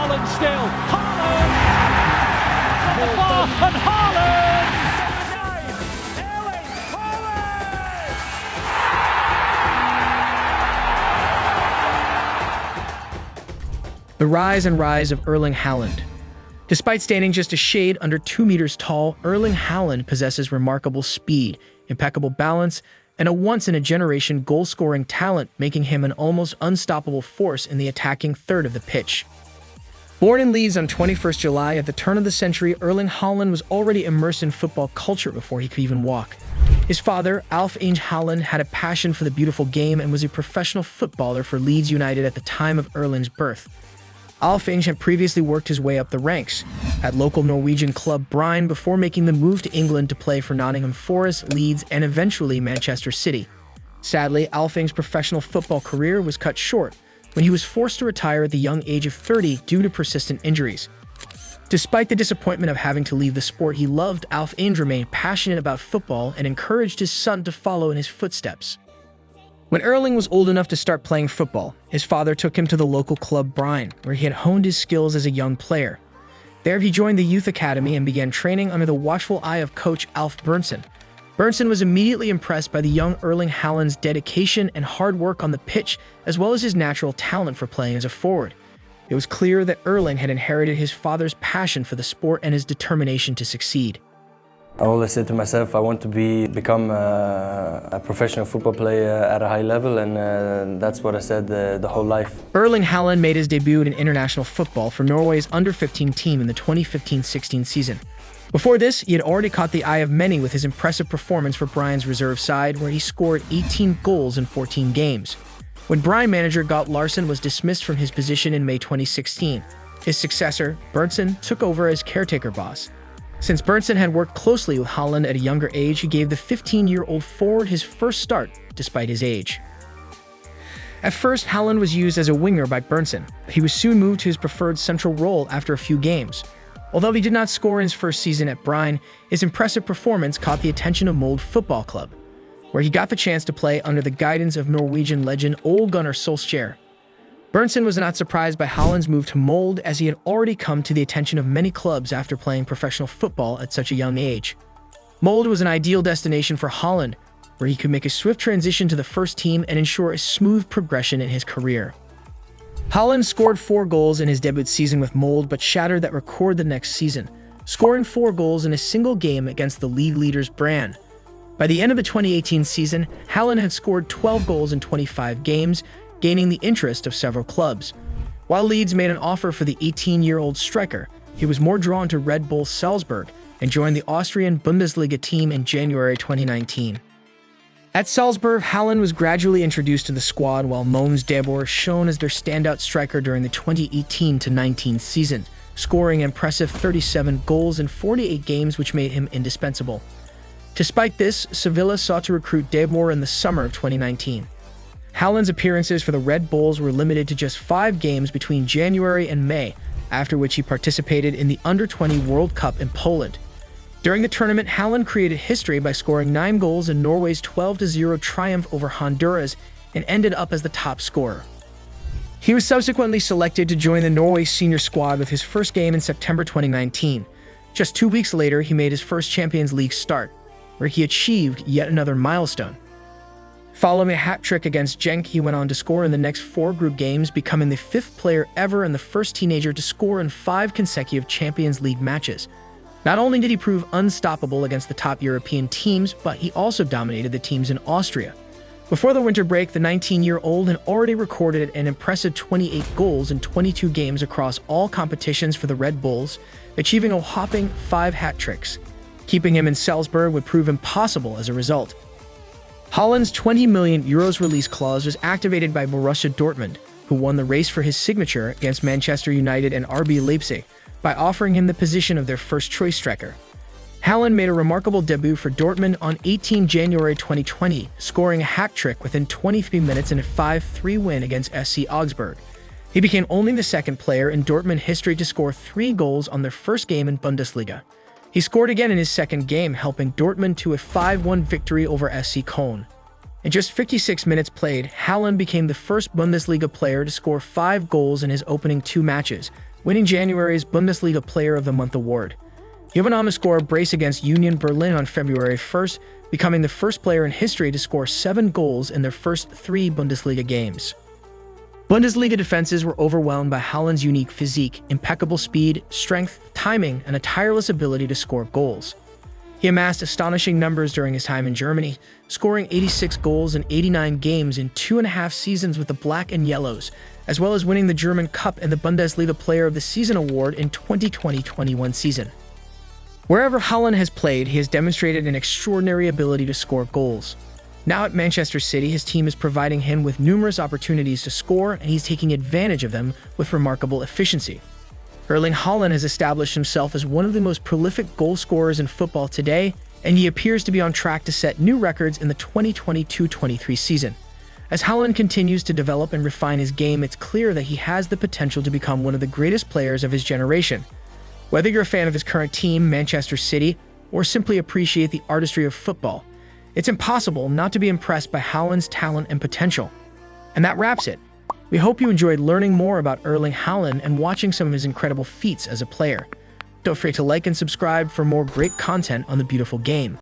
Haaland still. Haaland! From the far, and Haaland! Erling Haaland! The rise and rise of Erling Haaland. Despite standing just a shade under 2 meters tall, Erling Haaland possesses remarkable speed, impeccable balance, and a once-in-a-generation goal-scoring talent, making him an almost unstoppable force in the attacking third of the pitch. Born in Leeds on 21st July, at the turn of the century, Erling Haaland was already immersed in football culture before he could even walk. His father, Erling Haaland, had a passion for the beautiful game and was a professional footballer for Leeds United at the time of Erling's birth. Erling had previously worked his way up the ranks at local Norwegian club Brine before making the move to England to play for Nottingham Forest, Leeds, and eventually Manchester City. Sadly, Erling's professional football career was cut short when he was forced to retire at the young age of 30 due to persistent injuries. Despite the disappointment of having to leave the sport he loved, Erling remained passionate about football and encouraged his son to follow in his footsteps. When Erling was old enough to start playing football, his father took him to the local club Brine, where he had honed his skills as a young player. There he joined the youth academy and began training under the watchful eye of coach Alf Berntsen. Berntsen was immediately impressed by the young Erling Haaland's dedication and hard work on the pitch, as well as his natural talent for playing as a forward. It was clear that Erling had inherited his father's passion for the sport and his determination to succeed. I always said to myself, I want to become a professional football player at a high level, and that's what I said the whole life. Erling Haaland made his debut in international football for Norway's under-15 team in the 2015-16 season. Before this, he had already caught the eye of many with his impressive performance for Brine's reserve side, where he scored 18 goals in 14 games. When Brine manager Gert Larsen was dismissed from his position in May 2016, his successor, Berntsen, took over as caretaker boss. Since Berntsen had worked closely with Haaland at a younger age, he gave the 15-year-old forward his first start, despite his age. At first, Haaland was used as a winger by Berntsen, but he was soon moved to his preferred central role after a few games. Although he did not score in his first season at Brine, his impressive performance caught the attention of Molde Football Club, where he got the chance to play under the guidance of Norwegian legend Ole Gunnar Solskjaer. Berntsen was not surprised by Haaland's move to Molde, as he had already come to the attention of many clubs after playing professional football at such a young age. Molde was an ideal destination for Haaland, where he could make a swift transition to the first team and ensure a smooth progression in his career. Haaland scored 4 goals in his debut season with Molde, but shattered that record the next season, scoring 4 goals in a single game against the league leaders Brann. By the end of the 2018 season, Haaland had scored 12 goals in 25 games, gaining the interest of several clubs. While Leeds made an offer for the 18-year-old striker, he was more drawn to RB Salzburg and joined the Austrian Bundesliga team in January 2019. At Salzburg, Haaland was gradually introduced to the squad, while Mogens de Boer shone as their standout striker during the 2018-19 season, scoring an impressive 37 goals in 48 games, which made him indispensable. Despite this, Sevilla sought to recruit de Boer in the summer of 2019. Haaland's appearances for the Red Bulls were limited to just 5 games between January and May, after which he participated in the Under-20 World Cup in Poland. During the tournament, Haaland created history by scoring 9 goals in Norway's 12-0 triumph over Honduras and ended up as the top scorer. He was subsequently selected to join the Norway senior squad with his first game in September 2019. Just 2 weeks later, he made his first Champions League start, where he achieved yet another milestone. Following a hat-trick against Genk, he went on to score in the next 4 group games, becoming the 5th player ever and the first teenager to score in 5 consecutive Champions League matches. Not only did he prove unstoppable against the top European teams, but he also dominated the teams in Austria. Before the winter break, the 19-year-old had already recorded an impressive 28 goals in 22 games across all competitions for the Red Bulls, achieving a whopping 5 hat-tricks. Keeping him in Salzburg would prove impossible as a result. Haaland's €20 million release clause was activated by Borussia Dortmund, who won the race for his signature against Manchester United and RB Leipzig by offering him the position of their first-choice striker. Haaland made a remarkable debut for Dortmund on 18 January 2020, scoring a hat-trick within 23 minutes in a 5-3 win against SC Augsburg. He became only the 2nd player in Dortmund history to score 3 goals on their first game in Bundesliga. He scored again in his 2nd game, helping Dortmund to a 5-1 victory over SC Köln. In just 56 minutes played, Haaland became the first Bundesliga player to score 5 goals in his opening 2 matches, winning January's Bundesliga Player of the Month award. He scored a brace against Union Berlin on February 1st, becoming the first player in history to score 7 goals in their first 3 Bundesliga games. Bundesliga defenses were overwhelmed by Haaland's unique physique, impeccable speed, strength, timing, and a tireless ability to score goals. He amassed astonishing numbers during his time in Germany, scoring 86 goals in 89 games in 2.5 seasons with the Black and Yellows, as well as winning the German Cup and the Bundesliga Player of the Season award in 2020-21 season. Wherever Haaland has played, he has demonstrated an extraordinary ability to score goals. Now at Manchester City, his team is providing him with numerous opportunities to score, and he's taking advantage of them with remarkable efficiency. Erling Haaland has established himself as one of the most prolific goal scorers in football today, and he appears to be on track to set new records in the 2022-23 season. As Haaland continues to develop and refine his game, it's clear that he has the potential to become one of the greatest players of his generation. Whether you're a fan of his current team, Manchester City, or simply appreciate the artistry of football, it's impossible not to be impressed by Haaland's talent and potential. And that wraps it. We hope you enjoyed learning more about Erling Haaland and watching some of his incredible feats as a player. Don't forget to like and subscribe for more great content on the beautiful game.